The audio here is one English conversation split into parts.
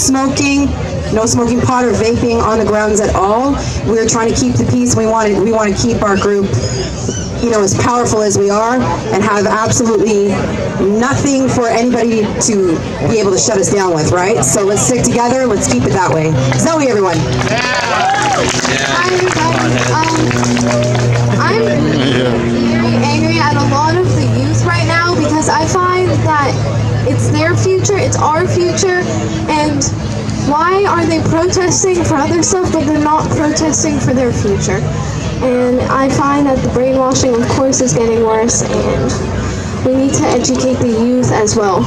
smoking, no smoking pot or vaping on the grounds at all. We're trying to keep the peace. We want to keep our group, as powerful as we are, and have absolutely nothing for anybody to be able to shut us down with, right? So let's stick together, let's keep it that way. Zoe, everyone. I'm very angry at a lot of the youth right now because I find that it's their future, it's our future, and why are they protesting for other stuff but they're not protesting for their future? And I find that the brainwashing, of course, is getting worse, and we need to educate the youth as well.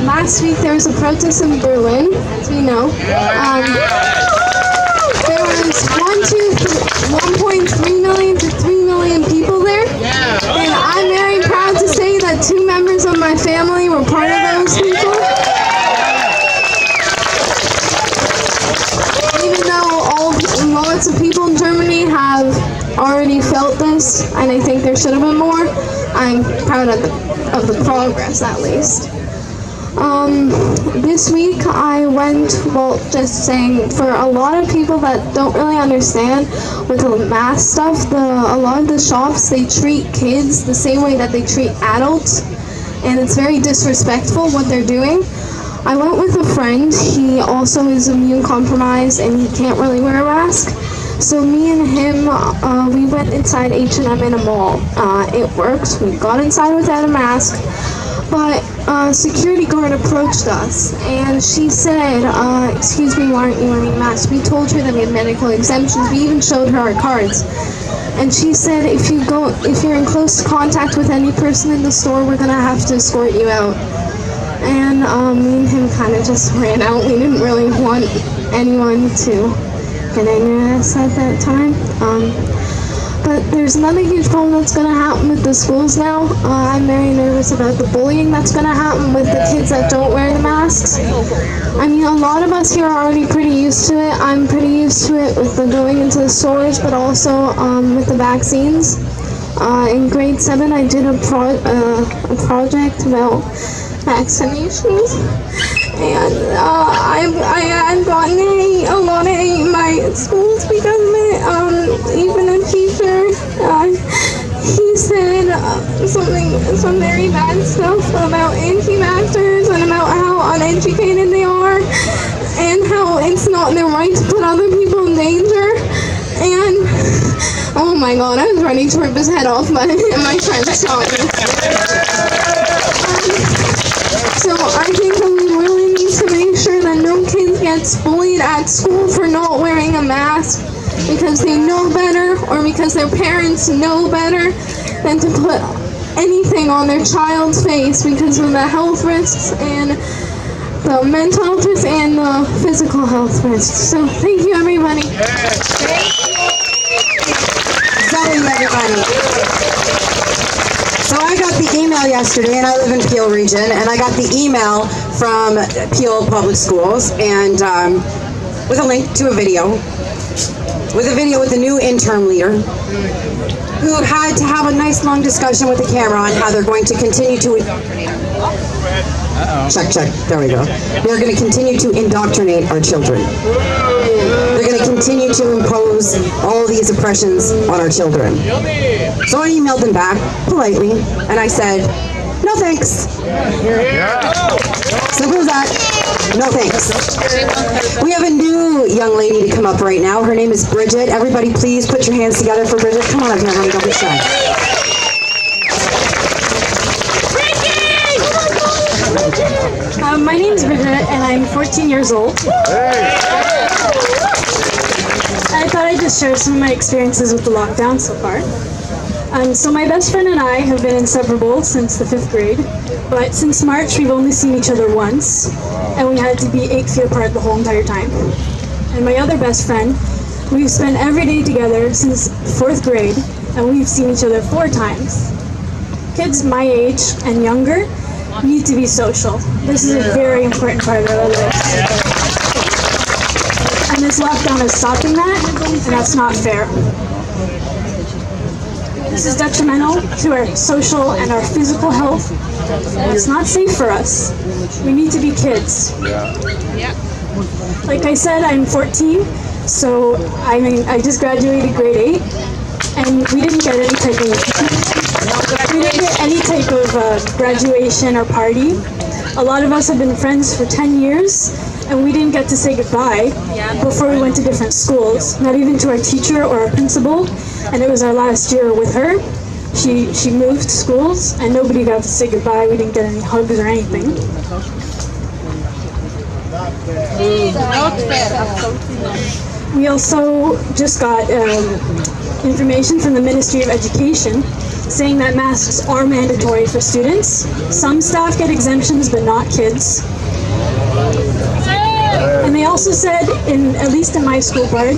Last week there was a protest in Berlin, as we know. There was 1.3 million to 3 million people there, and I'm very proud to say that 2 members of my family were part of those people. Even though lots of people in Germany have already felt this, and I think there should have been more, I'm proud of the progress, at least. This week I went, just saying, for a lot of people that don't really understand with the mask stuff, a lot of the shops, they treat kids the same way that they treat adults, and it's very disrespectful what they're doing. I went with a friend. He also is immune compromised and he can't really wear a mask. So me and him, we went inside H&M in a mall. It worked. We got inside without a mask. But a security guard approached us and she said, excuse me, why aren't you wearing a mask? We told her that we had medical exemptions. We even showed her our cards. And she said, if you're in close contact with any person in the store, we're gonna have to escort you out. And me and him kind of just ran out. We didn't really want anyone to get angry at us at that time. But there's another huge problem that's going to happen with the schools now. I'm very nervous about the bullying that's going to happen with the kids that don't wear the masks. I mean, a lot of us here are already pretty used to it. I'm pretty used to it with the going into the stores, but also with the vaccines. In grade 7, I did a project about vaccinations, and I had gotten a lot of hate in my schools because of it. Even a teacher, he said some very bad stuff about anti-vaxxers and about how uneducated they are and how it's not their right to put other people in danger. And oh my god, I was ready to rip his head off, but my friend stopped me. So I think that we really need to make sure that no kid gets bullied at school for not wearing a mask because they know better or because their parents know better than to put anything on their child's face because of the health risks and the mental health risks and the physical health risks. So thank you, everybody. Zoe, everybody. So I got the email yesterday, and I live in Peel region, and I got the email from Peel Public Schools, and with a link to a video with the new interim leader, who had to have a nice long discussion with the camera on how they're going to continue to check, there we go. They're going to continue to indoctrinate our children. They're going to continue to impose all these oppressions on our children. So I emailed them back politely, and I said, no thanks. Simple as that. No thanks. We have a new young lady to come up right now. Her name is Bridget. Everybody please put your hands together for Bridget. Come on up here, honey. Don't be shy. My name is Bridget, and I'm 14 years old. I thought I'd just share some of my experiences with the lockdown so far. So my best friend and I have been inseparable since the 5th grade, but since March we've only seen each other once, and we had to be 8 feet apart the whole entire time. And my other best friend, we've spent every day together since 4th grade, and we've seen each other 4 times. Kids my age and younger need to be social. This is a very important part of our lives. And this lockdown is stopping that, and that's not fair. This is detrimental to our social and our physical health, It's not safe for us. We need to be kids. Like I said, I'm 14, so I just graduated grade 8, and we didn't get any type of graduation or party. A lot of us have been friends for 10 years, and we didn't get to say goodbye before we went to different schools, not even to our teacher or our principal, and it was our last year with her. She moved schools, and nobody got to say goodbye. We didn't get any hugs or anything. We also just got information from the Ministry of Education saying that masks are mandatory for students. Some staff get exemptions, but not kids. And they also said, at least in my school board,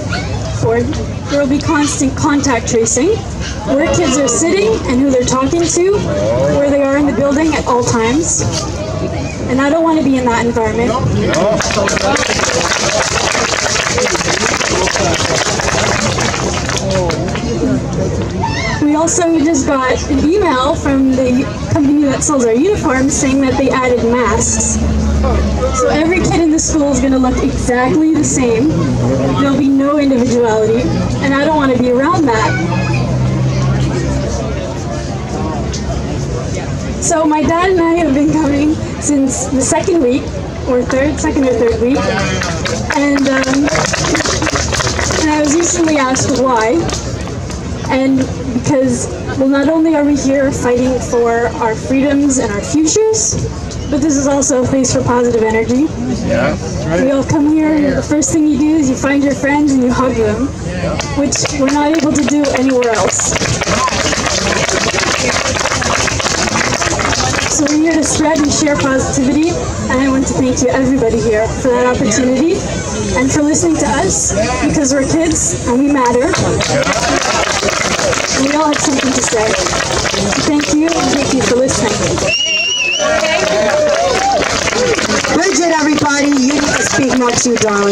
there will be constant contact tracing, where kids are sitting and who they're talking to, where they are in the building at all times. And I don't want to be in that environment. We also just got an email from the company that sells our uniforms saying that they added masks. So every kid in the school is going to look exactly the same. There'll be no individuality, and I don't want to be around that. So my dad and I have been coming since the second or third week, and I was recently asked why. And because, well, not only are we here fighting for our freedoms and our futures, but this is also a place for positive energy. Yeah, that's right. We all come here, and the first thing you do is you find your friends and you hug them, which we're not able to do anywhere else. So we're here to spread and share positivity, and I want to thank you, everybody here, for that opportunity, and for listening to us, because we're kids, and we matter, and we all have something to say. Thank you, and thank you for listening. Bridget, everybody, you need to speak next to you, darling.